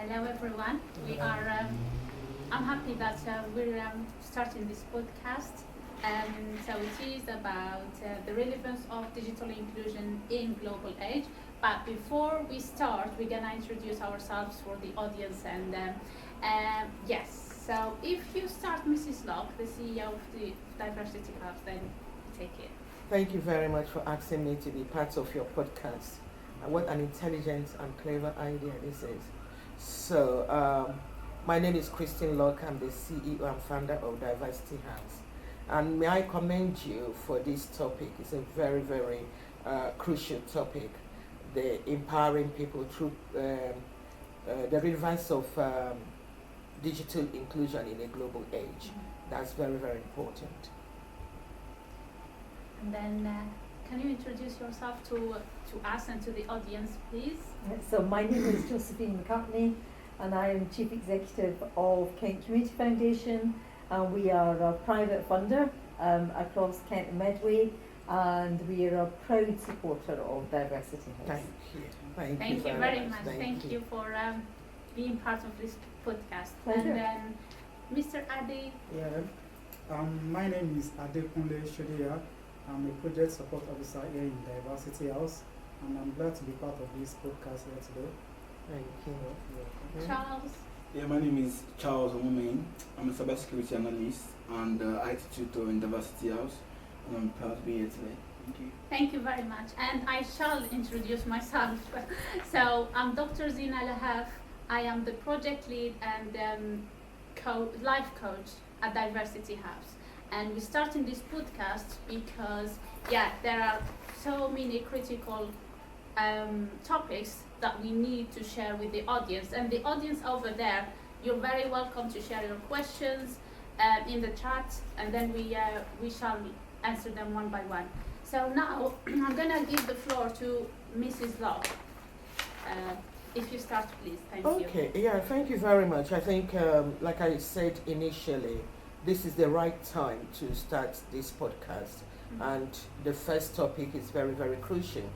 Hello everyone. I'm happy that we're starting this podcast. So it is about the relevance of digital inclusion in global age. But before we start, we're gonna introduce ourselves for the audience. Yes, so if you start, Mrs. Locke, the CEO of the Diversity Hub, then take it. Thank you very much for asking me to be part of your podcast. And what an intelligent and clever idea this is. So, my name is Christine Locke. I'm the CEO and founder of Diversity House. And may I commend you for this topic. It's a very, very crucial topic. The empowering people through the relevance of digital inclusion in a global age. That's very, very important. And then, can you introduce yourself to us and to the audience, please? So my name is Josephine, and I am Chief Executive of Kent Community Foundation. We are a private funder across Kent and Medway, and we are a proud supporter of Diversity House. Thank you. Thank you very much. Thank you for being part of this podcast. Pleasure. And then, Mr. Adi. Yeah, my name is Adekunle Shodeya. I'm a project support officer here in Diversity House, and I'm glad to be part of this podcast here today. Thank you. Charles. Yeah, my name is Charles Omumain. I'm a cybersecurity analyst and IT tutor in Diversity House, and I'm proud to be here today. Thank you. Thank you very much. And I shall introduce myself. So I'm Dr. Zina. I am the project lead and life coach at Diversity House. And we're starting this podcast because, there are so many critical topics that we need to share with the audience. And the audience over there, you're very welcome to share your questions in the chat, and then we shall answer them one by one. So now, I'm going to give the floor to Mrs. Locke. If you start, please. Thank you. Okay, thank you very much. I think, like I said initially, this is the right time to start this podcast. And the first topic is very, very crucial.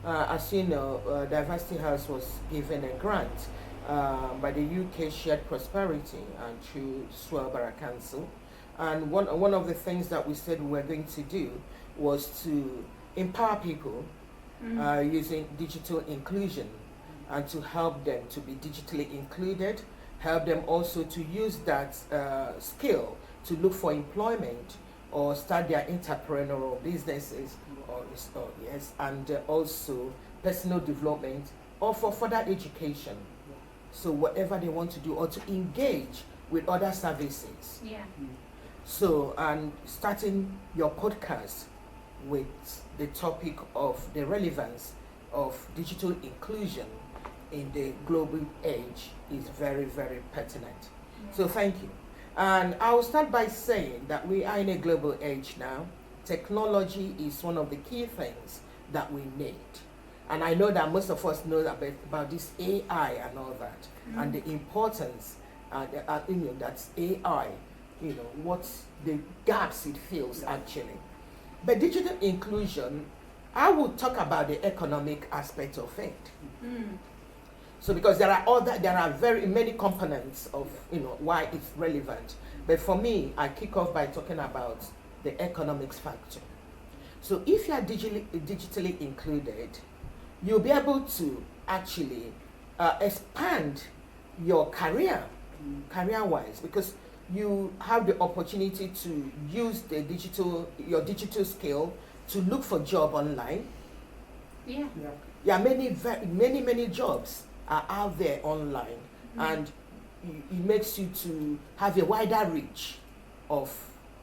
As you know, Diversity House was given a grant by the UK Shared Prosperity and through Swelborough Council. And one of the things that we said we were going to do was to empower people using digital inclusion and to help them to be digitally included, help them also to use that skill to look for employment or start their entrepreneurial businesses, and also personal development or for further education. So whatever they want to do, or to engage with other services. Yeah. So, and starting your podcast with the topic of the relevance of digital inclusion in the global age is very, very pertinent. Yeah. So thank you. And I'll start by saying that we are in a global age now. Technology is one of the key things that we need. And I know that most of us know about this AI and all that, and the importance, that's AI, what the gaps it fills actually. But digital inclusion, I will talk about the economic aspect of it. So because there are very many components of why it's relevant. But for me, I kick off by talking about the economics factor. So if you are digitally included, you'll be able to actually expand your career-wise, because you have the opportunity to use your digital skill to look for job online. Yeah, many jobs are out there online, and it makes you to have a wider reach of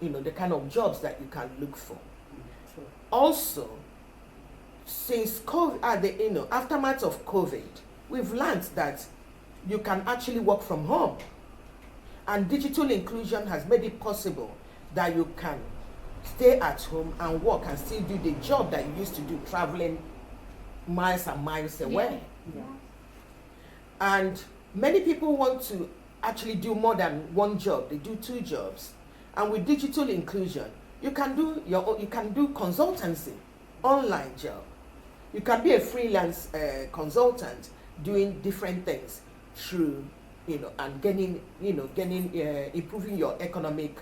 the kind of jobs that you can look for. Sure. Also, since COVID, at the aftermath of COVID, we've learned that you can actually work from home, and digital inclusion has made it possible that you can stay at home and work and still do the job that you used to do, traveling miles and miles away. Yeah. And many people want to actually do more than one job. They do 2 jobs. And with digital inclusion, you can do consultancy, online job. You can be a freelance consultant doing different things through, and gaining, improving your economic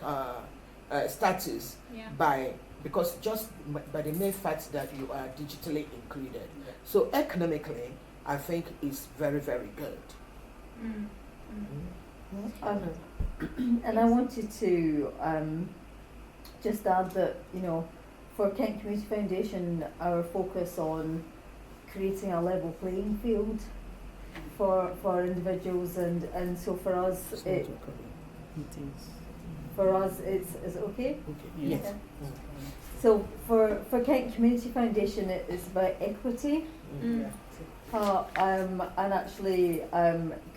status Yeah. because just by the mere fact that you are digitally included. So economically, I think it's very, very good. Mm. And I wanted to just add that, for Kent Community Foundation, our focus on creating a level playing field for individuals, and so for us, it's okay? Okay. Yes. Okay. So for Kent Community Foundation, it's about equity. Mm. And actually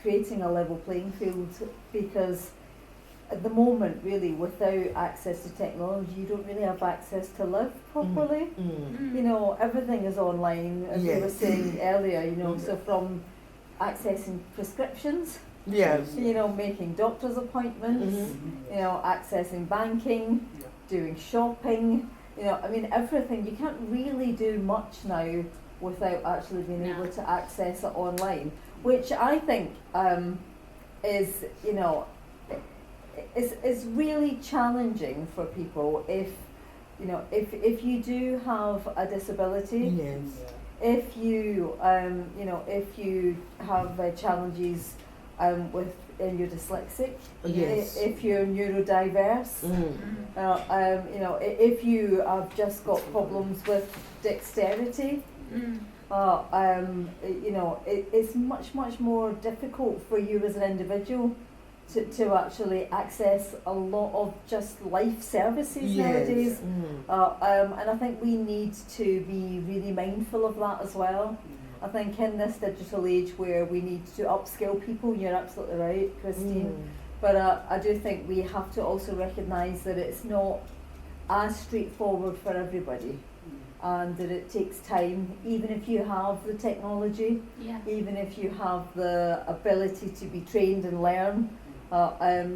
creating a level playing field, because at the moment, really, without access to technology, you don't really have access to live properly. Everything is online, as we were saying earlier, so from accessing prescriptions, Yes. making doctor's appointments, accessing banking, doing shopping, everything. You can't really do much now without actually being able to access it online, which I think is really challenging for people if you do have a disability. Yes. If you if you have challenges in your dyslexic, Yes. if you're neurodiverse, if you have just got problems with dexterity, it's much more difficult for you as an individual to actually access a lot of just life services nowadays. And I think we need to be really mindful of that as well. I think in this digital age where we need to upskill people, you're absolutely right, Christine. But I do think we have to also recognise that it's not as straightforward for everybody, and that it takes time, even if you have the technology, even if you have the ability to be trained and learn,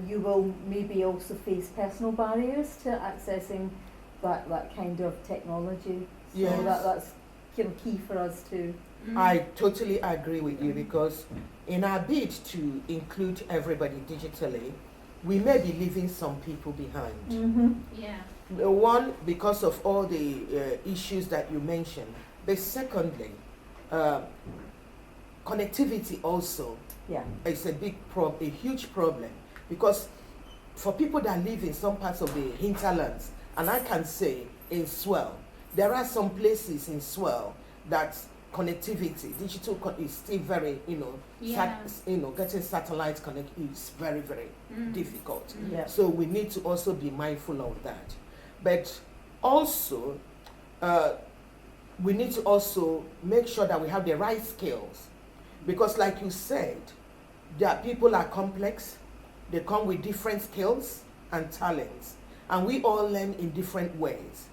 you will maybe also face personal barriers to accessing that kind of technology. So Yes. that's key for us too. I totally agree with you, because in our bid to include everybody digitally, we may be leaving some people behind. Yeah. One, because of all the issues that you mentioned, but secondly, connectivity also is a huge problem, because for people that live in some parts of the hinterlands, and I can say in Swell, there are some places in Swell that connectivity, is still very, getting satellite connect is very, very difficult. So we need to also be mindful of that. But also, we need to also make sure that we have the right skills, because like you said, that people are complex, they come with different skills and talents, and we all learn in different ways.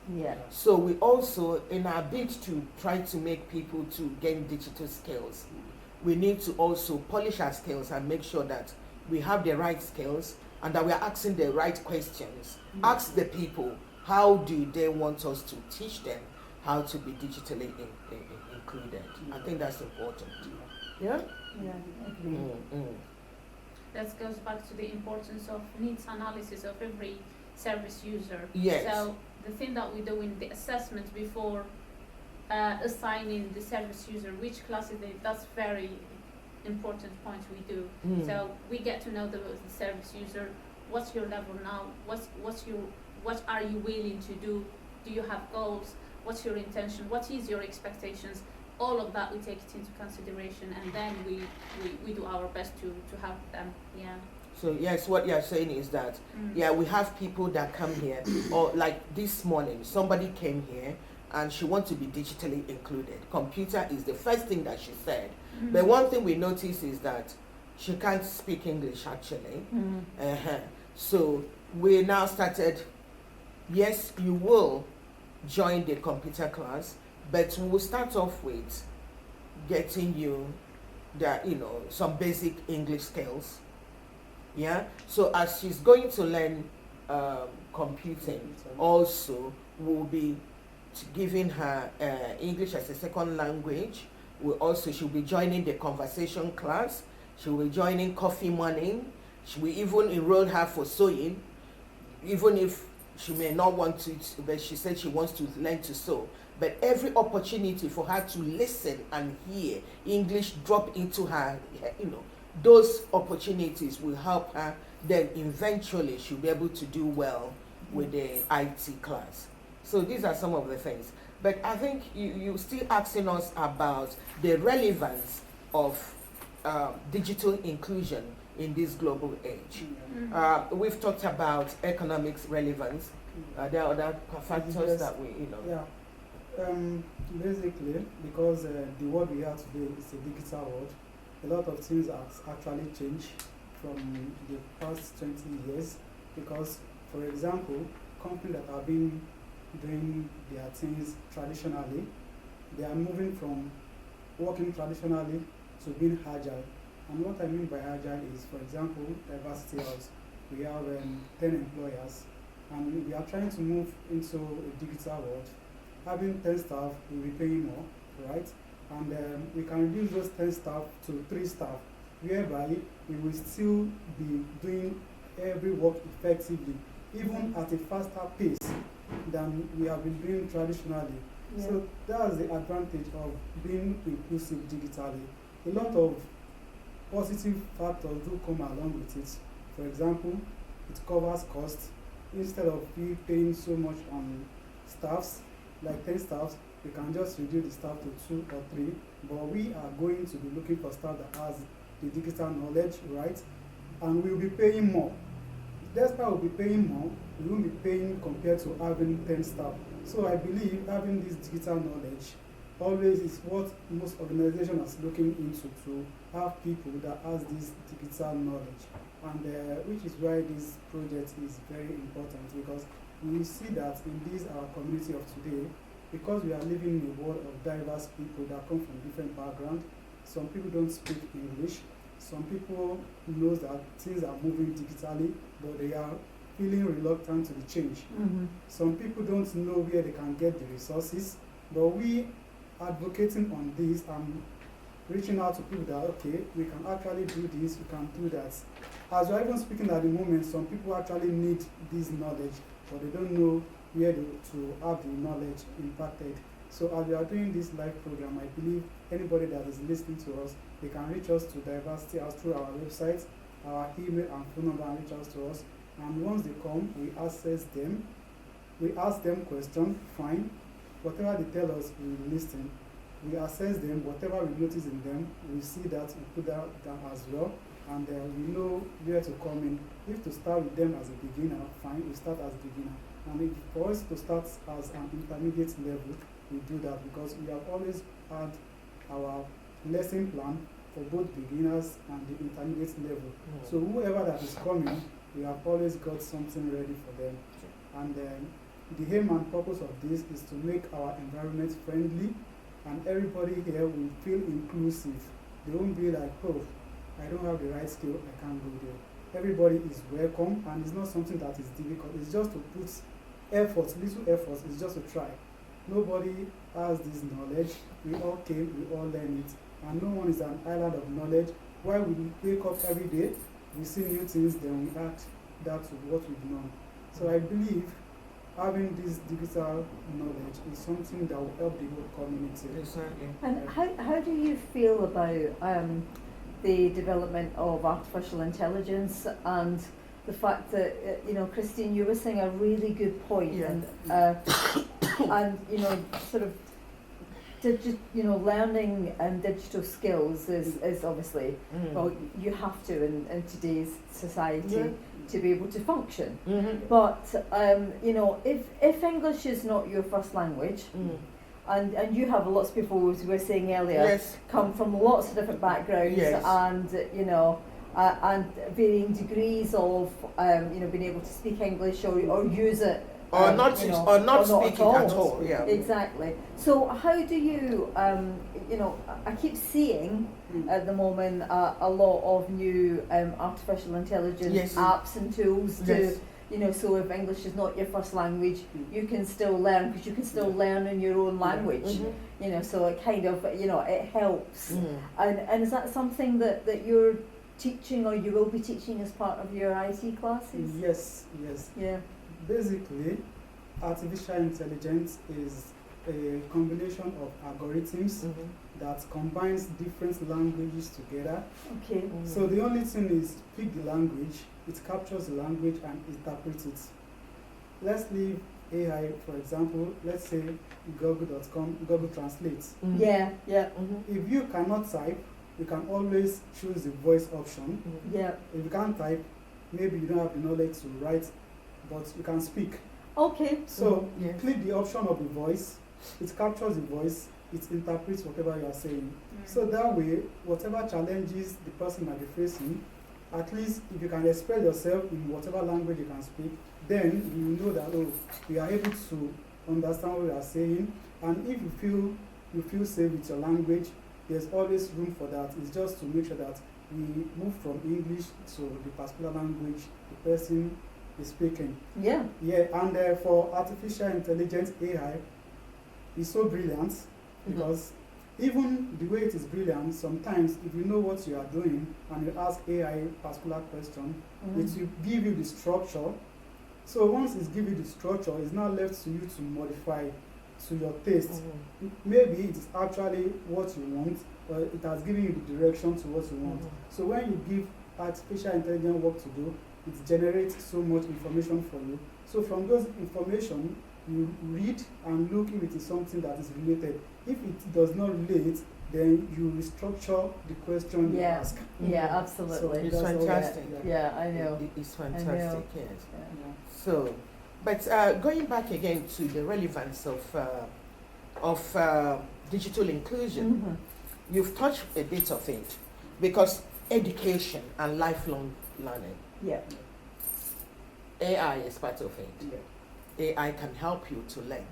So we also, in our bid to try to make people to gain digital skills, we need to also polish our skills and make sure that we have the right skills and that we are asking the right questions. Ask the people, how do they want us to teach them how to be digitally included? I think that's important. Yeah? Yeah, I agree. That goes back to the importance of needs analysis of every service user. Yes. So the thing that we do in the assessment before assigning the service user which class is it, that's very important point we do. So we get to know the service user. What's your level now? What are you willing to do? Do you have goals? What's your intention? What is your expectations? All of that we take it into consideration, and then we do our best to help them. Yeah. So yes, what you're saying is that we have people that come here, or like this morning, somebody came here and she wants to be digitally included. Computer is the first thing that she said. But one thing we notice is that she can't speak English actually. So we now started, yes, you will join the computer class, but we will start off with getting you some basic English skills. Yeah, so as she's going to learn computing, also we'll be giving her English as a second language. She'll be joining the conversation class. She will be joining coffee morning. We even enrolled her for sewing, even if she may not want to, but she said she wants to learn to sew. But every opportunity for her to listen and hear English drop into her, those opportunities will help her. Then eventually she'll be able to do well with the IT class. So these are some of the things. But I think you're still asking us about the relevance of digital inclusion in this global age. We've talked about economics relevance. There are other factors that we, Yeah. Basically, because the world we have today is a digital world, a lot of things have actually changed from the past 20 years. Because, for example, companies that have been doing their things traditionally, they are moving from working traditionally to being agile. And what I mean by agile is, for example, diversity house. We have 10 employers, and we are trying to move into a digital world. Having 10 staff, we'll be paying more, right? And we can reduce those 10 staff to 3 staff, whereby we will still be doing every work effectively, even at a faster pace than we have been doing traditionally. Yeah. So that's the advantage of being inclusive digitally. A lot of positive factors do come along with it. For example, it covers costs. Instead of we paying so much on staffs, like 10 staffs, we can just reduce the staff to 2 or 3. But we are going to be looking for staff that has the digital knowledge, right? And we'll be paying more. Despite we'll be paying more, we won't be paying compared to having 10 staff. So I believe having this digital knowledge always is what most organizations are looking into, to have people that has this digital knowledge. And which is why this project is very important, because we see that in this our community of today, because we are living in a world of diverse people that come from different backgrounds. Some people don't speak English. Some people know that things are moving digitally, but they are feeling reluctant to the change. Some people don't know where they can get the resources, but we advocating on this and reaching out to people that, okay, we can actually do this, we can do that. As we're even speaking at the moment, some people actually need this knowledge, but they don't know where to have the knowledge impacted. So as we are doing this live program, I believe anybody that is listening to us, they can reach us to Diversity House through our website, our email and phone number, and reach out to us. And once they come, we assess them. We ask them questions, fine. Whatever they tell us, we listen. We assess them, whatever we notice in them, we see that, we put that down as well. And we know where to come in. If to start with them as a beginner, fine, we start as a beginner. And if for us to start as an intermediate level, we do that, because we have always had our lesson plan for both beginners and the intermediate level. So whoever that is coming, we have always got something ready for them. And the aim and purpose of this is to make our environment friendly, and everybody here will feel inclusive. They won't be like, oh, I don't have the right skill, I can't go there. Everybody is welcome, and it's not something that is difficult. It's just to put efforts, little efforts, it's just to try. Nobody has this knowledge. We all came, we all learn it, and no one is an island of knowledge. While we wake up every day, we see new things, then we add that to what we've known. So I believe having this digital knowledge is something that will help the whole community. Exactly. And how do you feel about the development of artificial intelligence and the fact that, Christine, you were saying a really good point, Yeah. and sort of, learning digital skills is obviously, well, you have to in today's society to be able to function. But, if English is not your first language, and you have lots of people, as we were saying earlier, come from lots of different backgrounds, and and varying degrees of being able to speak English or use it, or not speak it at all. Yeah. Exactly. So how do you I keep seeing at the moment a lot of new artificial intelligence apps and tools You know, so if English is not your first language, you can still learn, because you can still learn in your own language. Mhm. You know, so it kind of, you know, it helps. Mm. And is that something that you're teaching, or you will be teaching as part of your IT classes? Yes. Yeah. Basically, artificial intelligence is a combination of algorithms Mhm. that combines different languages together. Okay. So the only thing is pick the language, it captures the language and interprets it. Let's leave AI, for example, let's say google.com, Google Translate. Mhm. Yeah, yeah, Mhm. If you cannot type, you can always choose the voice option. Mhm. yeah. If you can't type, maybe you don't have the knowledge to write, but you can speak. Okay. So Yes. click the option of the voice, it captures the voice, it interprets whatever you are saying. So that way, whatever challenges the person might be facing, at least if you can express yourself in whatever language you can speak, then you know that, oh, we are able to understand what you are saying. And if you feel safe with your language, there's always room for that. It's just to make sure that we move from English to the particular language the person is speaking. Yeah. Yeah, and for artificial intelligence, AI is so brilliant because even the way it is brilliant, sometimes if you know what you are doing and you ask AI a particular question, Mhm. it will give you the structure. So once it's give you the structure, it's now left to you to modify to your taste. Mhm. Maybe it is actually what you want, or it has given you the direction to what you want. Mhm. So when you give artificial intelligence work to do, it generates so much information for you. So from those information, you read and look if it is something that is related. If it does not relate, then you restructure the question you Yeah. ask. Yeah, So absolutely. It's that's all. fantastic. Yeah, I know. It's fantastic, yes. Yeah. Yeah. So, but going back again to the relevance of digital inclusion, Mhm. you've touched a bit of it, because education and lifelong learning, Yeah. AI is part of it. Yeah. AI can help you to learn,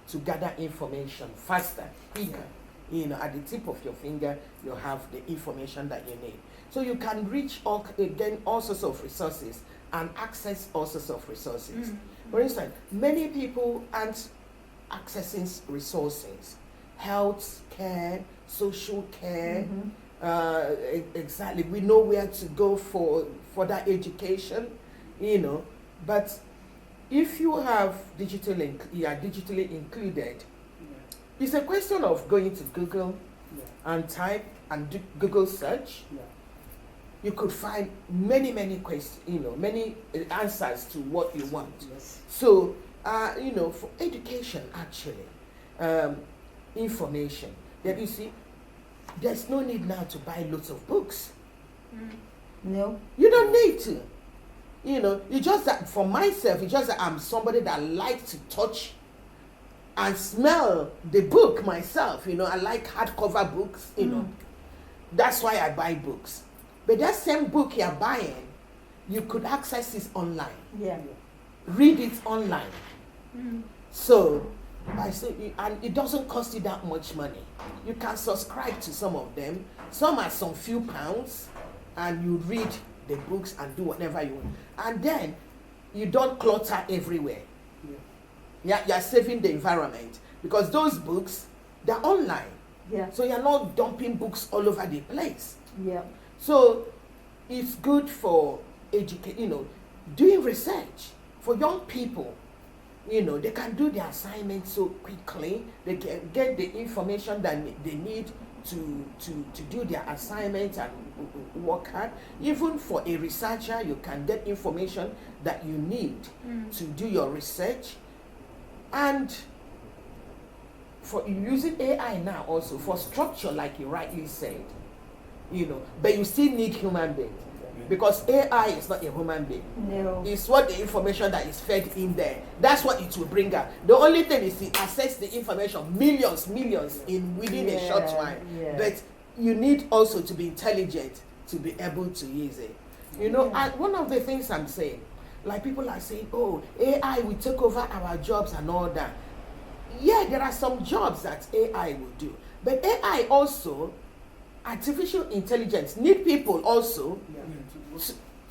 to gather information faster, quicker. You know, at the tip of your finger, you have the information that you need. So you can reach again all sorts of resources and access all sorts of resources. For instance, many people aren't accessing resources, health care, social care. Mhm. Exactly, we know where to go for that education, you know. But if you have you are digitally included, Yeah. it's a question of going to Google Yeah. and type and do Google search. Yeah. You could find many questions, you know, many answers to what you want. Yes. So, you know, for education, actually, information, that you see, there's no need now to buy lots of books. No. You don't need to. You know, you just that for myself, it's just that I'm somebody that likes to touch and smell the book myself. You know, I like hardcover books, you know. That's why I buy books. But that same book you're buying, you could access it online. Yeah. Read it online. So, I say, and it doesn't cost you that much money. You can subscribe to some of them. Some are some few pounds, and you read the books and do whatever you want. And then you don't clutter everywhere. Yeah. You're saving the environment, because those books, they're online. Yeah. So you're not dumping books all over the place. Yeah. So it's good for doing research for young people. You know, they can do their assignments so quickly. They can get the information that they need to do their assignments and work hard. Even for a researcher, you can get information that you need to do your research. And for using AI now also for structure, like you rightly said, you know, but you still need human beings, because AI is not a human being. No. It's what the information that is fed in there. That's what it will bring out. The only thing is to access the information, millions in within a short while. Yeah. But you need also to be intelligent to be able to use it. You know, Yeah. and one of the things I'm saying, like people are saying, oh, AI will take over our jobs and all that. Yeah, there are some jobs that AI will do. But AI also, artificial intelligence, need people also Yeah.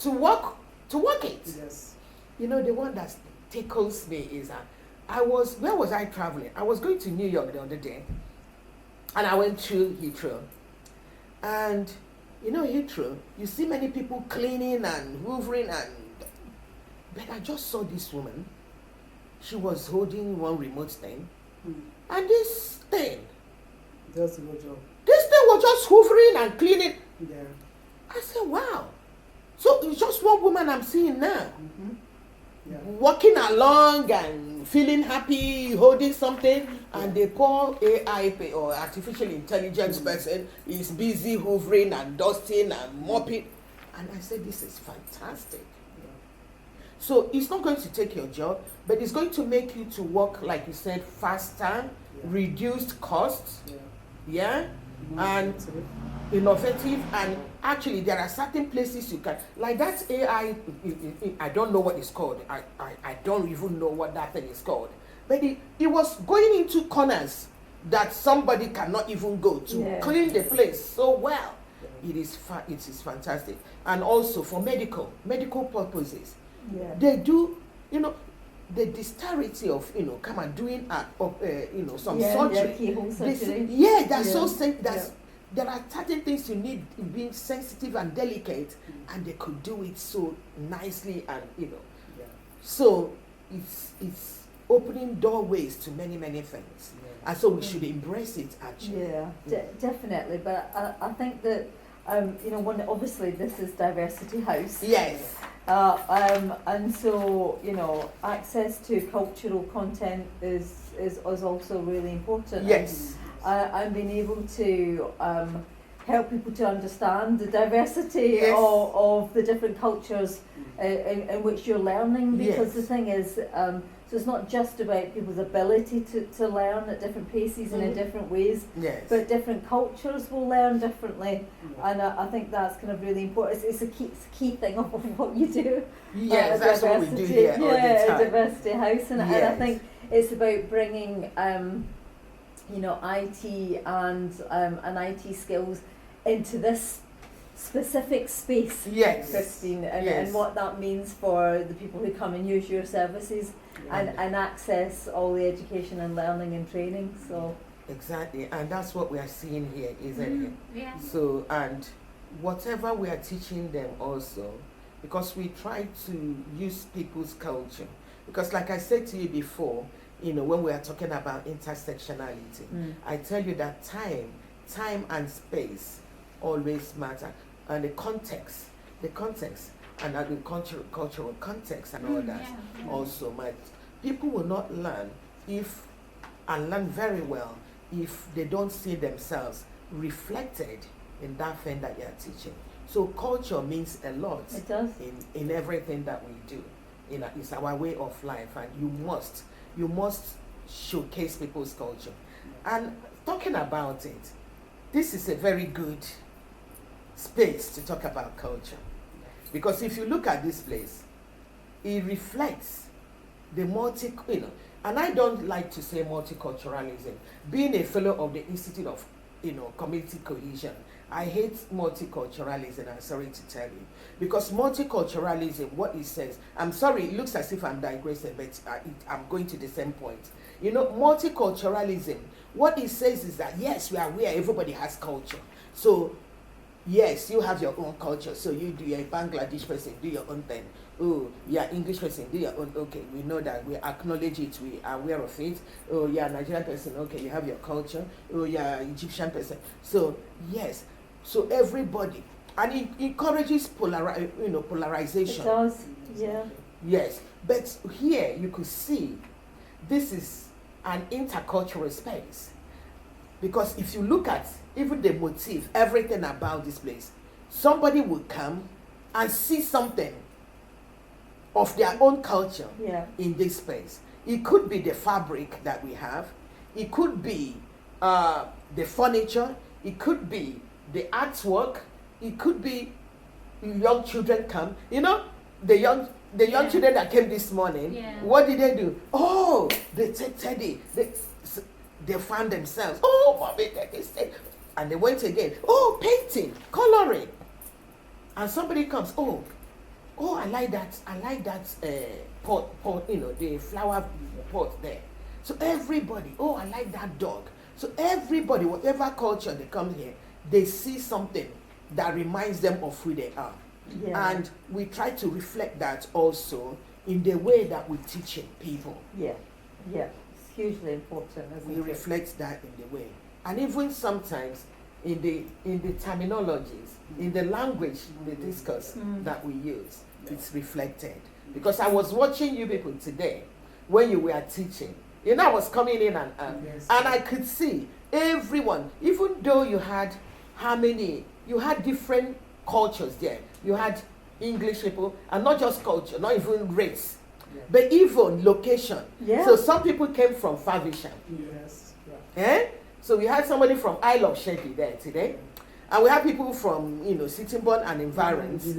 to work it. Yes. the one that tickles me is that where was I traveling? I was going to New York the other day, and I went through Heathrow. And, Heathrow, you see many people cleaning and hoovering, but I just saw this woman. She was holding one remote thing, and this thing Just a good job. this thing was just hoovering and cleaning. Yeah. I said, wow. So it's just one woman I'm seeing now. Mm-hmm. Yeah. Walking along and feeling happy, holding something, and the poor AI or artificial intelligence person is busy hoovering and dusting and mopping. And I said, this is fantastic. Yeah. So it's not going to take your job, but it's going to make you to work, like you said, faster, Yeah. reduced costs, Yeah. and innovative. And actually there are certain places you can, like that AI, I don't know what it's called. I don't even know what that thing is called. But it was going into corners that somebody cannot even go to, Yeah. clean the place so well. It is fantastic. And also for medical purposes, Yeah. they do, the disparity of, come and doing some surgery. Keyhole surgery. That's so Yeah. that's there are certain things you need being sensitive and delicate, and they could do it so nicely, and Yeah. so it's opening doorways to many things, and so we should embrace it actually. Yeah, definitely. But I think that obviously this is Diversity House. Yes. And so access to cultural content is also really important. Yes. And being able to help people to understand the diversity Yes. of the different cultures in which you're learning, because Yes. the thing is, so it's not just about people's ability to learn at different paces and in different ways, Yes. but different cultures will learn differently, Yeah. and I think that's kind of really important. It's a key thing of what you do. Yes, at that's what we do Diversity- here all the at time. Diversity House, and I Yes. think it's about bringing IT and IT skills into this specific space, Yes. Christine, and, Yes. and what that means for the people who come and use your services and access all the education and learning and training. So Exactly, and that's what we are seeing here, isn't it? Yeah. So, and whatever we are teaching them also, because we try to use people's culture. Because like I said to you before, when we are talking about intersectionality, I tell you that time and space always matter. And the context, and the cultural context and all that Yeah. also matter. People will not learn and learn very well if they don't see themselves reflected in that thing that you're teaching. So culture means a lot it does. in everything that we do. It's our way of life, and you must showcase people's culture. And talking about it, this is a very good space to talk about culture, because if you look at this place, it reflects the and I don't like to say multiculturalism. Being a fellow of the Institute of Community Cohesion, I hate multiculturalism, I'm sorry to tell you. Because multiculturalism, what it says, I'm sorry, it looks as if I'm digressing, but I'm going to the same point. Multiculturalism, what it says is that, yes, we are aware everybody has culture. So, yes, you have your own culture. So you do, you're a Bangladesh person, do your own thing. Oh, you're English person, do your own. Okay, we know that, we acknowledge it, we are aware of it. Oh, you're a Nigerian person, okay, you have your culture. Oh, you're an Egyptian person. So, yes, so everybody, and it encourages polarization. It does. Yeah. Yes, but here you could see this is an intercultural space, because if you look at even the motif, everything about this place, somebody would come and see something of their own culture in this space. It could be the fabric that we have, it could be the furniture, it could be the artwork, it could be young children come. The young children that came this morning, what did they do? Oh, they take Teddy. They found themselves. Oh, mommy, Teddy said. And they went again. Oh, painting, coloring. And somebody comes. Oh, oh, I like that pot, the flower pot there. So everybody, oh, I like that dog. So everybody, whatever culture they come here, they see something that reminds them of who they are. Yeah. And we try to reflect that also in the way that we're teaching people. Yeah, yeah, it's hugely important, isn't We it? reflect that in the way. And even sometimes in the terminologies, in the language, the discourse that we use, it's reflected. Because I was watching you people today when you were teaching. I was coming in and I could see everyone, even though you had you had different cultures there. You had English people, and not just culture, not even race, but even location. Yeah. So some people came from Favishan. Yes. Yeah. So we had somebody from Isle of Sheppey there today. And we have people from, Sittingbourne and environs.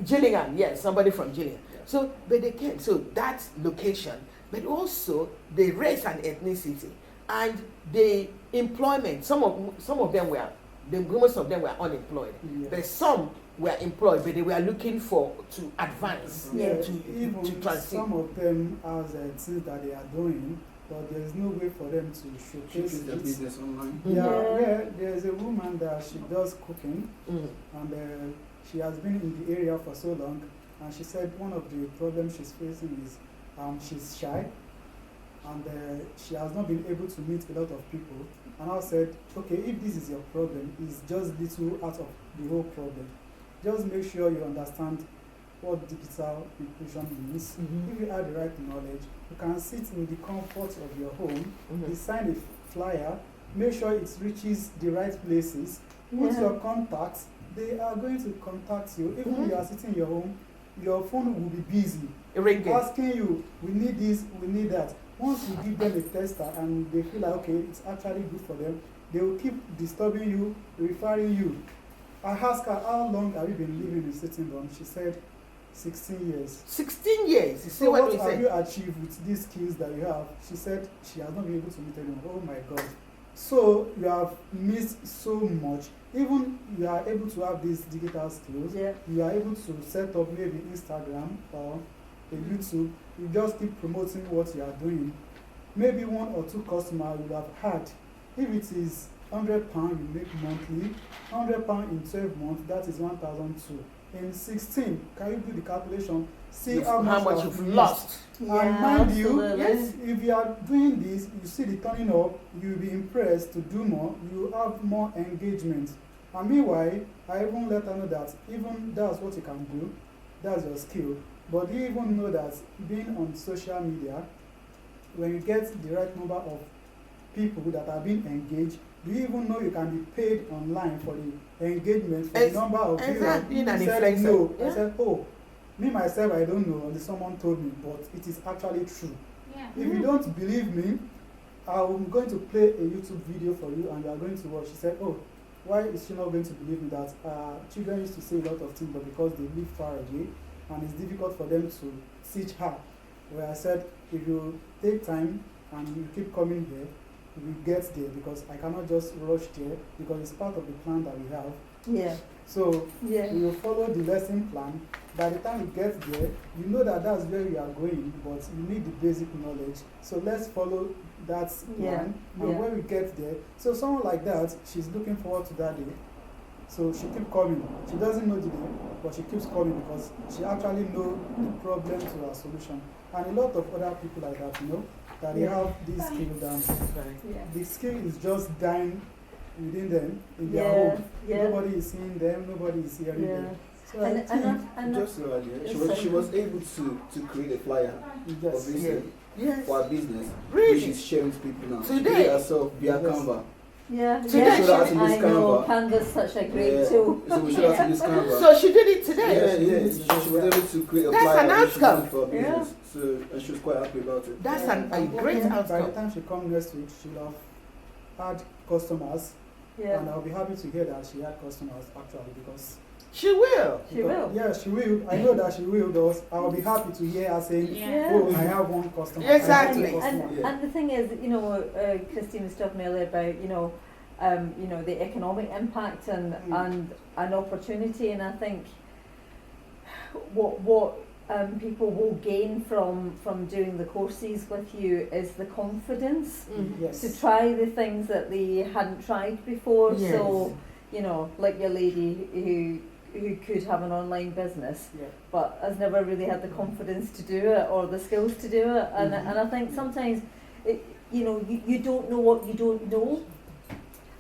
Gillingham, yes, somebody from Gillingham. Yeah. So, but they came. So that's location, but also the race and ethnicity and the employment. Some of them were, most of them were unemployed. Yes. But some were employed, but they were looking to advance, Yeah, to even transit. some of them has things that they are doing, but there is no way for them to showcase their it. business online. Yeah, there's a woman that she does cooking, Mm. and she has been in the area for so long, and she said one of the problems she's facing is she's shy, and she has not been able to meet a lot of people. And I said, okay, if this is your problem, it's just little out of the whole problem. Just make sure you understand what digital inclusion means. Mhm. If you have the right knowledge, you can sit in the comfort of your home, Mhm. design a flyer, make sure it reaches the right places, put Yeah. your contacts, they are going to contact you. Even if you are sitting in your home, your phone will be busy, Ringing. asking you, we need this, we need that. Once you give them a tester and they feel like, okay, it's actually good for them, they will keep disturbing you, referring you. I asked her, how long have you been living in Sittingbourne? She said, 16 years. 16 years. You see So what what we have say? you achieved with these skills that you have? She said she has not been able to meet anyone. Oh my God. So you have missed so much. Even you are able to have these digital skills. Yeah. You are able to set up maybe Instagram or a YouTube. You just keep promoting what you are doing. Maybe 1 or 2 customers you have had. If it is £100 you make monthly, £100 in 12 months, that is 1,002. In 16, can you do the calculation? See how much you've lost. Yeah, and mind you, absolutely. Yes. if you are doing this, you see the turning up, you'll be impressed to do more, you have more engagement. And meanwhile, I even let her know that even that's what you can do, that's your skill. But do you even know that being on social media, when you get the right number of people that are being engaged, do you even know you can be paid online for the engagement, for the number of people? Exactly, being an She said influencer. no. Yeah. I said, oh, me myself, I don't know, until someone told me, but it is actually true. Yeah. If you don't believe me, I'm going to play a YouTube video for you and you are going to watch. She said, oh, why is she not going to believe me that children used to say a lot of things, but because they live far away and it's difficult for them to teach her. Where I said, if you take time and you keep coming here, we get there, because I cannot just rush there because it's part of the plan that we have. Yeah. So Yeah. we will follow the lesson plan. By the time you get there, you know that that's where you are going, but you need the basic knowledge. So let's follow that Yeah, plan. And yeah. when we get there, so someone like that, she's looking forward to that day. So she keeps coming. She doesn't know the day, but she keeps coming because she actually knows the problem to her solution. And a lot of other people like that, that they Yeah. have this skill and Yeah. the skill is just dying within them in their Yeah, home. yeah. Nobody is seeing them, nobody is hearing Yeah. them. So I think Just so idea, she was able to create a flyer yes. for business, Yes. for her business, which Really? she's sharing to people now. She Today? did it herself via Yes. Canva. Yeah. Today Yeah. she was in this I know. Canva. Canva's such a great Yeah. tool. So we should have seen this Canva. So she did it Yeah, today. yeah. She was able to create a That's flyer an which she outcome. did for her Yeah. business. So and she was quite happy about it. That's Yeah, a I'm great hoping By the outcome. time she comes next week, she'll have had customers, Yeah. and I'll be happy to hear that she had customers actually because. She will. She will. Yeah, she will. I know that she will, because I'll be happy to hear her saying, Yeah. oh, I have one customer. Exactly. I have one And, customer. Yeah. and the thing is, Christine was talking earlier about, the economic impact and opportunity, and I think what people will gain from doing the courses with you is the confidence Yes. to try the things that they hadn't tried before. Yes. So, you know, like your lady who could have an online business Yeah. but has never really had the confidence to do it or the skills to do it. And Mhm. and I think sometimes, you don't know what you don't know.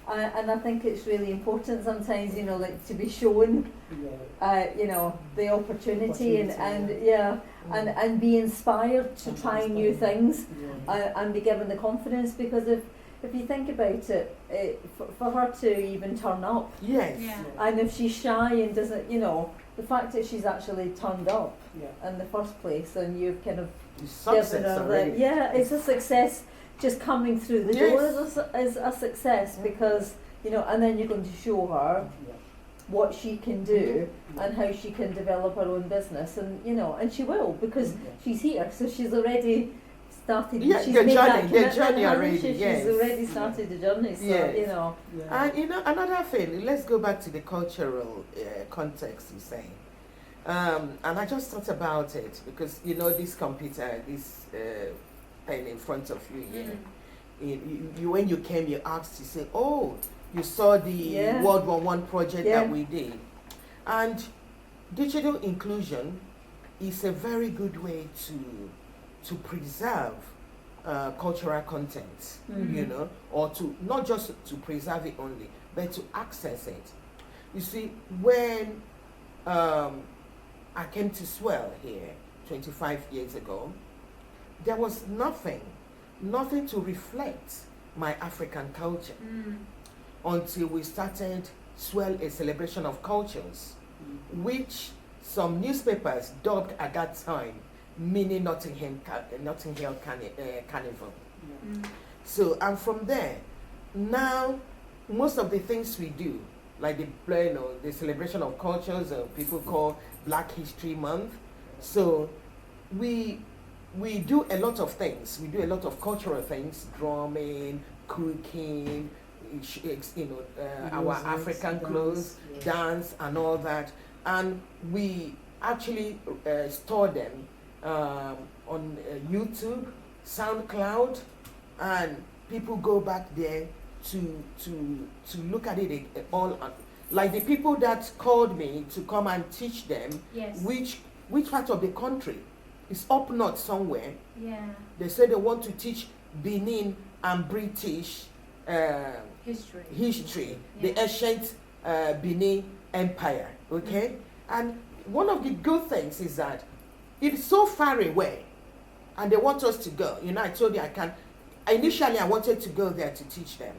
And I think it's really important sometimes, like to be shown, Yeah. the opportunity and Opportunity, yeah, and be inspired to try new things Yeah. and be given the confidence, because if you think about it, for her to even turn up, Yes. Yeah. and if she's shy and doesn't, the fact that she's actually turned up Yeah. in the first place and you've kind of It's given success her already. yeah, it's a success. Just coming through the Yes. door is a success, because and then you're going to show her Yeah. what she can do Yeah. and how she can develop her own business, and and she will, because Yeah. she's here, so she's already started. Yeah, she's the made that journey commitment, hasn't already, she? yes. She's already started the journey. So Yes. Yeah. And another thing, let's go back to the cultural context you're saying. And I just thought about it because this computer, this pen in front of you here. You when you came, you asked, you said, "Oh, you saw the Yeah. World War One project Yeah. that we did," and digital inclusion is a very good way to preserve cultural content, Mhm. or to not just to preserve it only, but to access it. You see, when I came to Swell here 25 years ago, there was nothing to reflect my African culture until we started Swell, a celebration of cultures, which some newspapers dubbed at that time mini Notting Hill Carnival. So, and from there, now most of the things we do, like the celebration of cultures, people call Black History Month. So we do a lot of things. We do a lot of cultural things, drumming, cooking, our Music, African dance, clothes, yes. dance, and all that. And we actually store them on YouTube, SoundCloud, and people go back there to look at it all. Like the people that called me to come and teach them, Yes. which part of the country? It's up north somewhere. Yeah. They say they want to teach Benin and British history, the Yeah. ancient Benin Empire. Okay, and one of the good things is that it's so far away, and they want us to go. I told you I can. Initially, I wanted to go there to teach them,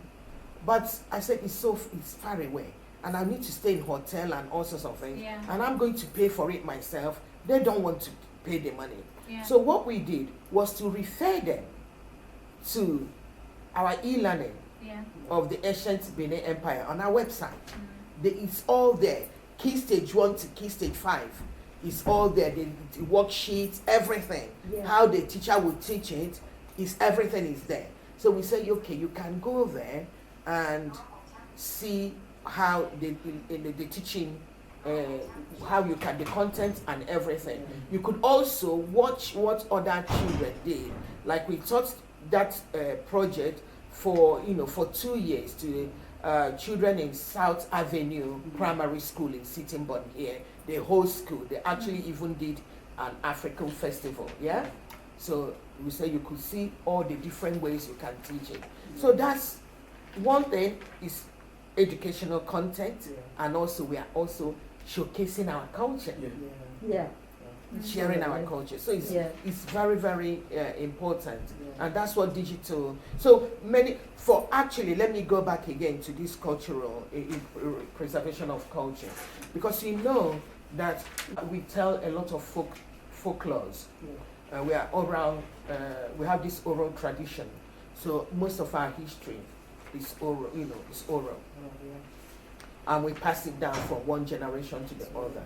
but I said it's far away, and I need to stay in hotel and all sorts of things, Yeah. and I'm going to pay for it myself. They don't want to pay the money. Yeah. So what we did was to refer them to our e-learning Yeah. of the ancient Benin Empire on our website. It's all there. Key stage 1 to key stage 5 is all there. The worksheets, everything. Yeah. How the teacher would teach it, everything is there. So we say, okay, you can go there and see how the teaching, how you can, the content and everything. You could also watch what other children did. Like we taught that project for 2 years to children in South Avenue Primary School in Sittingbourne here. The whole school, they actually even did an African festival, yeah? So we say you could see all the different ways you can teach it. So that's one thing, is educational content, and also we are also showcasing our culture, Yeah. sharing our culture. So it's very, very important. Yeah. And that's what digital, so many, for actually, let me go back again to this cultural preservation of culture, because that we tell a lot of folklores. We are oral, we have this oral tradition, so most of our history is oral, is oral, and we pass it down from one generation to the other.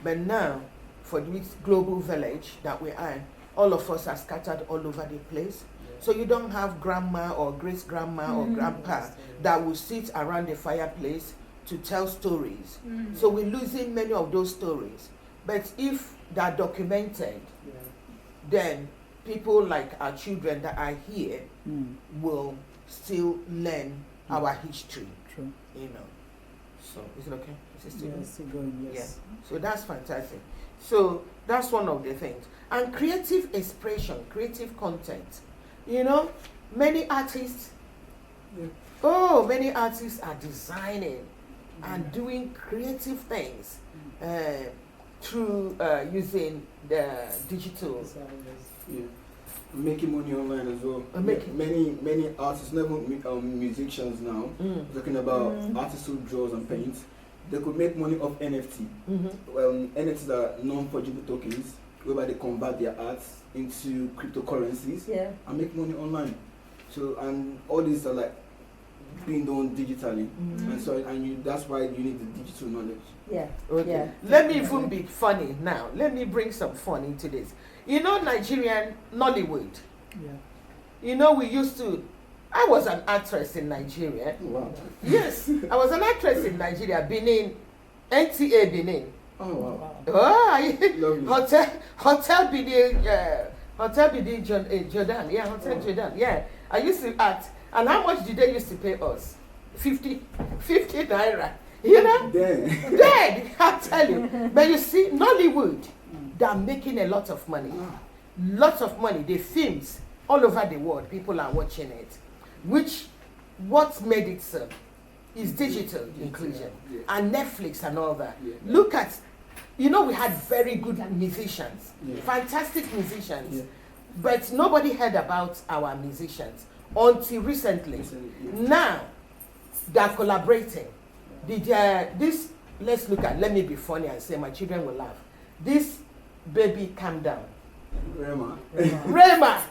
But now, for this global village that we are, all of us are scattered all over the place. So you don't have grandma or great grandma or grandpa that will sit around the fireplace to tell stories. So we're losing many of those stories. But if they're documented, Yeah. then people like our children that are here will still learn our history, True. you know. So, is it okay? Is it still Yeah, good? still going, yes. So that's fantastic. So that's one of the things. And creative expression, creative content. You know, many artists, many artists are designing and doing creative things through using the digital. Yeah. Making money online as well. Many artists, not even musicians now, talking about artists who draws and paints. They could make money off NFT. NFTs are non-fungible tokens, whereby they convert their arts into cryptocurrencies and make money online. So, and all these are like being done digitally, and so that's why you need the digital knowledge. Yeah. Okay. Yeah. Let me even be funny now. Let me bring some fun into this. You know, Nigerian Nollywood. Yeah. You know, I was an actress in Nigeria. Wow. Yes, I was an actress in Nigeria, Benin, NTA Benin. Oh wow. Oh, Lovely. Hotel Benin, Jordan. Yeah, Hotel Jordan. Yeah, I used to act. And how much did they used to pay us? 50 naira. You know? Dead, I tell you. But you see, Nollywood, they're making a lot of money. Lots of money. The films all over the world, people are watching it. What made it so is digital inclusion and Netflix and all that. Look at, we had very good musicians, fantastic musicians, but nobody heard about our musicians until recently. Now they're collaborating. Let me be funny and say my children will laugh. This baby calm down. Rema. Yeah. Rema,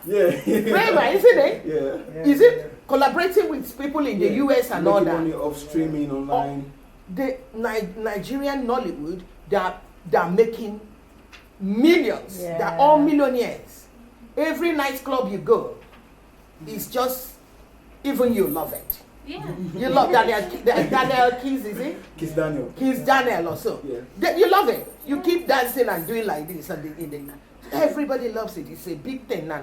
isn't it? Yeah. Is it collaborating with people in the US and all that? Money of streaming online. The Nigerian Nollywood, they're making millions. Yeah. They're all millionaires. Every nightclub you go, it's just, even you love it. Yeah. You love Daniel Keys, is it? Kiss Daniel. Keys Daniel also. Yeah. You love it. You keep dancing and doing like this and everybody loves it. It's a big thing now.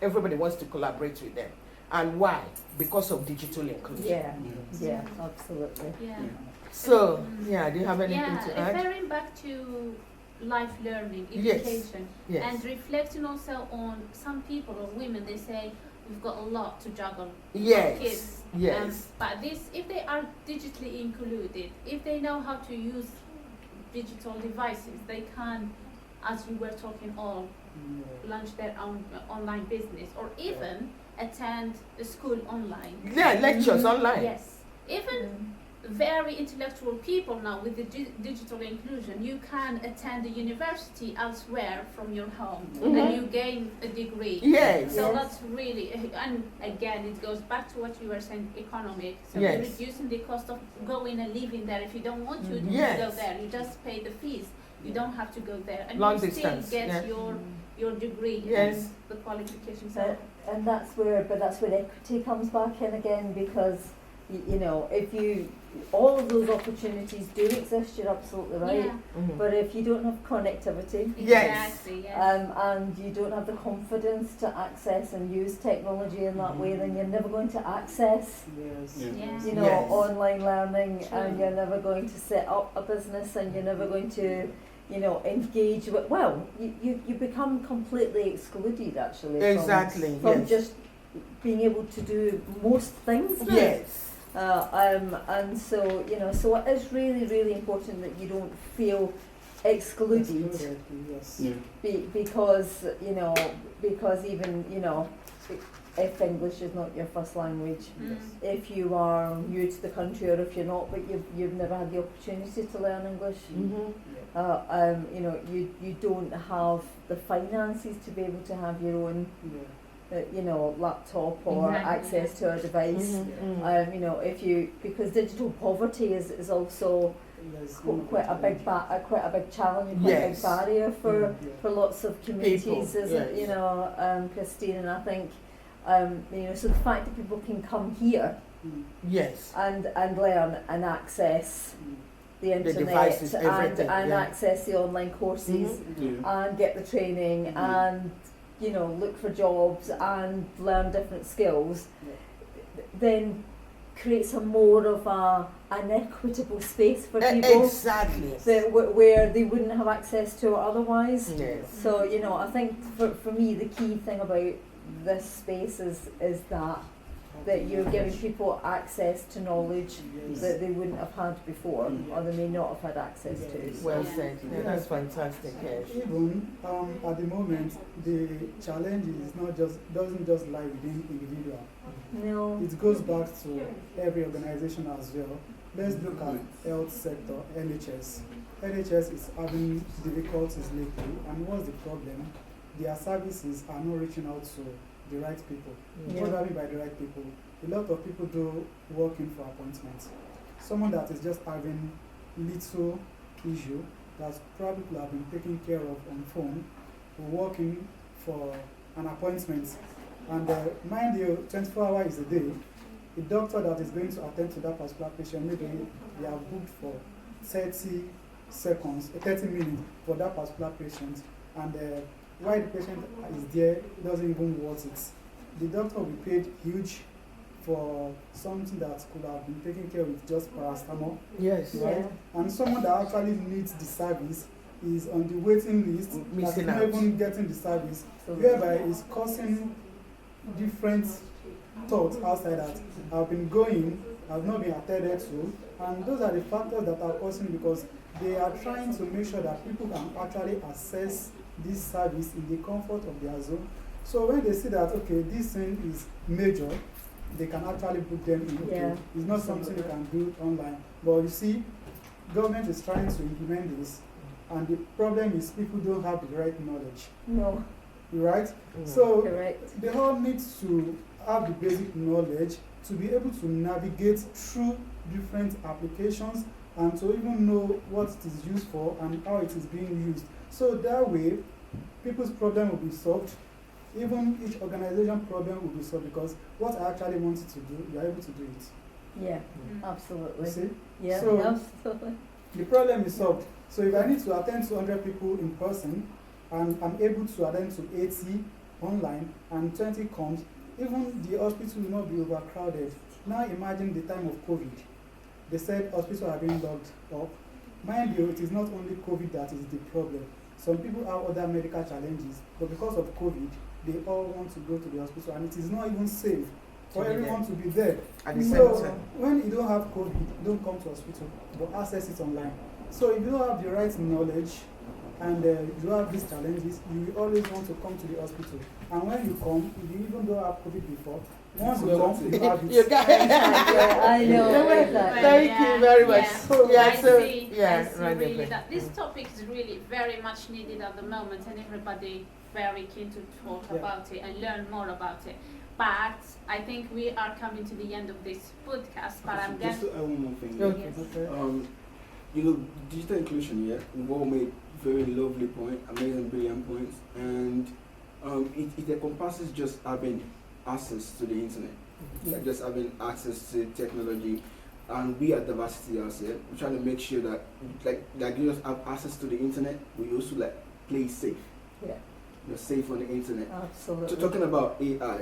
Everybody wants to collaborate with them. And why? Because of digital inclusion. Yeah, absolutely. Yeah. So, do you have anything to add? Referring back to life learning, Yes. education, Yes. and reflecting also on some people or women, they say we've got a lot to juggle. Yes. Kids. Yes. But if they are digitally included, if they know how to use digital devices, they can, as you were talking, launch their own online business, or even attend a school online. Yeah, lectures online. Yes. Even very intellectual people now with the digital inclusion, you can attend a university elsewhere from your home and you gain a degree. Yes. So that's really, and again, it goes back to what you were saying, economic. So Yes. you're reducing the cost of going and living there. If you don't want to Yes. go there, you just pay the fees. You don't have to go there, and Long you distance, still get yeah. your degree Yes. and the qualifications. So And that's where equity comes back in again, because if all of those opportunities do exist, you're absolutely right. yeah, But if you don't have connectivity, Yes. exactly. Yes. and you don't have the confidence to access and use technology in that way, then you're never going to access, Yes. Yeah. Yes. online learning, True. and you're never going to set up a business, and you're never going to, engage with. Well, you become completely excluded actually. Exactly. From Yes. just being able to do most things. now. Yes. And so so it is really, really important that you don't feel excluded. Yes. Yeah. Because even if English is not your first language, if you are new to the country, or if you're not, but you've never had the opportunity to learn English, you don't have the finances to be able to have your own laptop or Exactly. access to a device. Because digital poverty is also quite a big challenge, and quite a big Yes. barrier for lots of communities, People, isn't yes. Christine? And I think so the fact that people can come here Yes. and learn and access the internet devices, everything, and yeah. access the online courses Yeah. and get the training and look for jobs and learn different skills, then creates a more of an equitable space for people Exactly. where they wouldn't have access to it otherwise. Yes. So I think for me the key thing about this space is that you're giving people access to knowledge that they wouldn't have had before, or they may not have had access to. Well Yeah. said. Yeah, that's fantastic. Yes. Even at the moment, the challenge is doesn't just lie within individual. No. It goes back to every organization as well. Let's look at health sector, NHS. NHS is having difficulties lately, and what's the problem? Their services are not reaching out to the right people. Yeah. What do I mean by the right people? A lot of people do walk in for appointments. Someone that is just having little issue that probably could have been taken care of on phone will walk in for an appointment. And mind you, 24 hours is a day. The doctor that is going to attend to that particular patient, maybe they have booked for 30 seconds, 30 minutes for that particular patient. And while the patient is there, it doesn't even worth it. The doctor will be paid huge for something that could have been taken care of with just paracetamol. Yes. Right? And someone that actually needs the service is on the waiting list, that's Missing not out. even getting the service, So whereby it's causing different thoughts outside that have been going, have not been attended to, and those are the factors that are causing, because they are trying to make sure that people can actually access this service in the comfort of their zone. So when they see that, okay, this thing is major, they can actually put them in. Okay, Yeah. it's not something they can do online. But you see, government is trying to implement this, and the problem is people don't have the right knowledge, no, right? So correct. they all need to have the basic knowledge to be able to navigate through different applications and to even know what it is used for and how it is being used. So that way, people's problem will be solved. Even each organization problem will be solved, because what I actually wanted to do, you are able to do it. Yeah, Mm. You absolutely. see? Yeah, So- absolutely. The problem is solved. So if I need to attend to 100 people in person and I'm able to attend to 80 online and 20 comes, even the hospital will not be overcrowded. Now imagine the time of COVID. They said hospitals are being locked up. Mind you, it is not only COVID that is the problem. Some people have other medical challenges, but because of COVID, they all want to go to the hospital, and it is not even safe for To be everyone there. to be there. At the So same time. when you don't have COVID, don't come to hospital, but access it online. So if you don't have the right knowledge and you have these challenges, you will always want to come to the hospital. And when you come, if you even don't have COVID before, once you come, you have You it. got I know, Yeah, exactly. Thank you very much. Yeah, Yeah, I so see, yeah, I see right, really okay. that this topic is really very much needed at the moment, and everybody very keen to talk Yeah. about it and learn more about it. But I think we are coming to the end of this podcast. But I'm going Just to add one more thing. Okay. Okay. You know, digital inclusion, yeah, we've all made very lovely point, amazing, brilliant points, and it encompasses just having access to the internet, like just having access to technology, and we at Diversity House here, we're trying to make sure that like you just have access to the internet, we also like play safe. Yeah. You're safe on the internet. Absolutely. So talking about AI,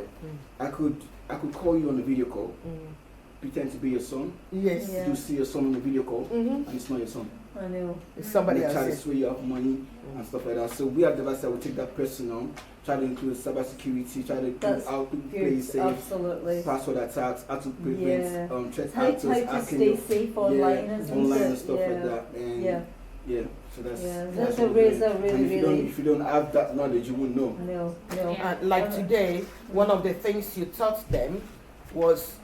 I could call you on a video call, Mm. pretend to be your son. Yes. Yeah. You see your son on a video call, Mm-hmm. and it's not your son. I know. It's somebody They try to else. sway you off money and stuff like that. So we at Diversity will take that person on, try to include cybersecurity, try to include That's how to play Good. safe, Absolutely. passwood attacks, how to prevent Yeah. threat How actors to hacking stay your- safe online, yeah, isn't online it? and stuff yeah. like that. And Yeah. yeah, so that's That's a what really, it is. And really. if you don't have that knowledge, you won't know. No. Yeah. And like today, one of the things you taught them was,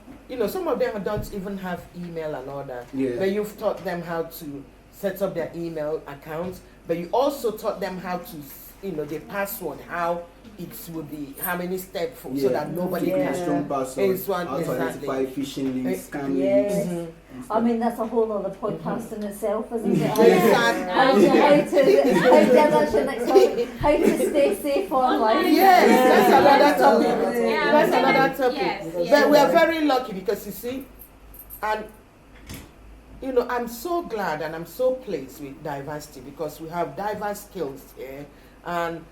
some of them don't even have email and all that. Yeah. But you've taught them how to set up their email accounts. But you also taught them how to, the password, how it would be, how many steps so Yeah. that nobody Keeping Yeah. a strong password, It's one- how to exactly. identify phishing links, scam Yes. links. Mhm. and I stuff. mean, that's a whole other podcast in itself, isn't it? Exactly. How to next topic. How to stay safe online. Yes, that's another topic. Yeah, That's but another topic. yes, But yes. we are very lucky because you see, and you know, I'm so glad and I'm so pleased with diversity because we have diverse skills here and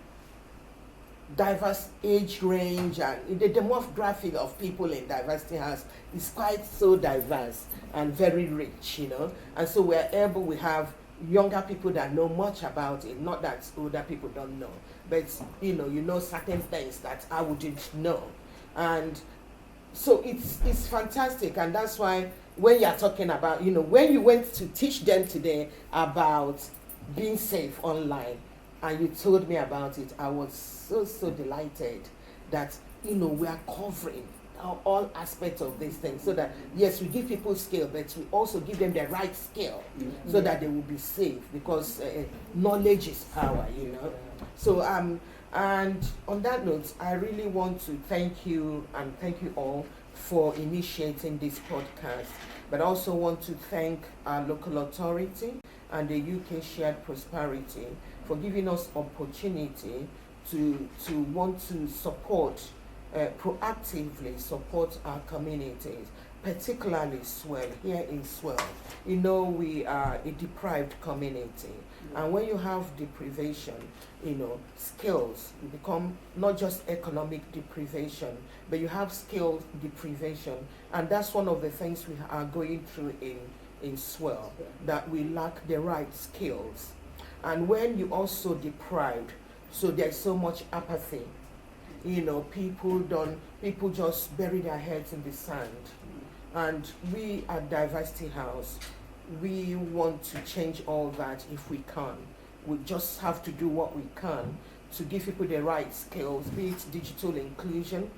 diverse age range, and the demographic of people in diversity house is quite so diverse and very rich, you know. And so we have younger people that know much about it, not that older people don't know, but you know certain things that I wouldn't know. And so it's fantastic, and that's why when you're talking about, you know, when you went to teach them today about being safe online and you told me about it, I was so delighted that, you know, we are covering all aspects of these things, so that yes, we give people skill, but we also give them the right skill so that they will be safe, because knowledge is power, you know. So and on that note, I really want to thank you and thank you all for initiating this podcast, but I also want to thank our local authority and the UK Shared Prosperity for giving us opportunity to want to support, proactively support our communities, particularly Swell, here in Swell. You know, we are a deprived community, and when you have deprivation, you know, skills become not just economic deprivation, but you have skills deprivation, and that's one of the things we are going through in Swell, that we lack the right skills. And when you also deprived, so there's so much apathy, you know, people just bury their heads in the sand. And we at Diversity House, we want to change all that if we can. We just have to do what we can to give people the right skills, be it digital inclusion,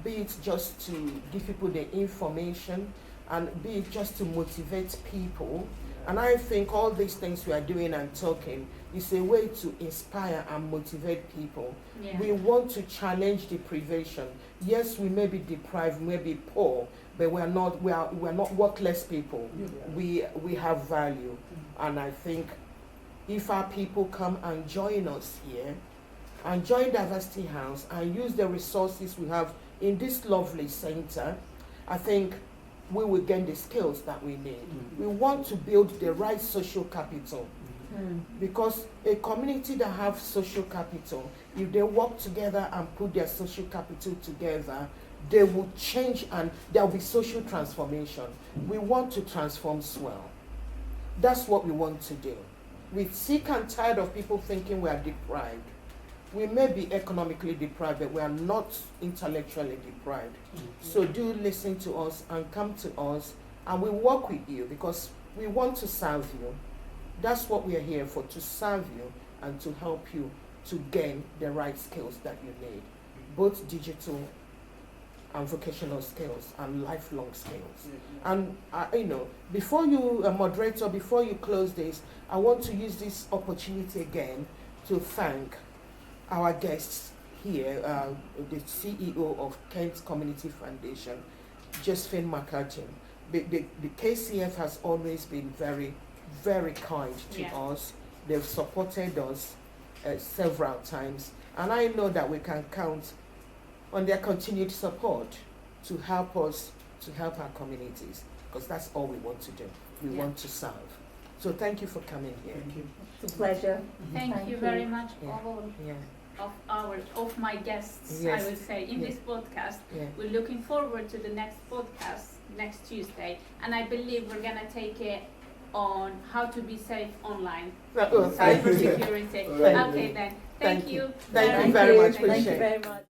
be it just to give people the information, and be it just to motivate people. And I think all these things we are doing and talking is a way to inspire and motivate people. Yeah. We want to challenge deprivation. Yes, we may be deprived, we may be poor, but we are not worthless people. We have value. And I think if our people come and join us here and join Diversity House and use the resources we have in this lovely center, I think we will gain the skills that we need. We want to build the right social capital, because a community that have social capital, if they work together and put their social capital together, they will change and there will be social transformation. We want to transform Swell. That's what we want to do. We're sick and tired of people thinking we are deprived. We may be economically deprived, but we are not intellectually deprived. So do listen to us and come to us, and we work with you because we want to serve you. That's what we are here for, to serve you and to help you to gain the right skills that you need, both digital and vocational skills and lifelong skills. And you know, before you, moderator, before you close this, I want to use this opportunity again to thank our guests here, the CEO of Kent Community Foundation, Josephine McCartin. The KCF has always been very, very kind to us. They've supported us several times, and I know that we can count on their continued support to help us to help our communities, because that's all we want to do. We want to serve. So thank you for coming here. Thank you. It's a pleasure. Thank you very much, Yeah. all Yeah. of my guests, Yes. I would say, in this podcast. Yeah. We're looking forward to the next podcast next Tuesday, and I believe we're gonna take it on how to be safe online, Thank you. cybersecurity. All right. Okay then, Thank thank you. you Thank you very much. Thank you Appreciate it. very much.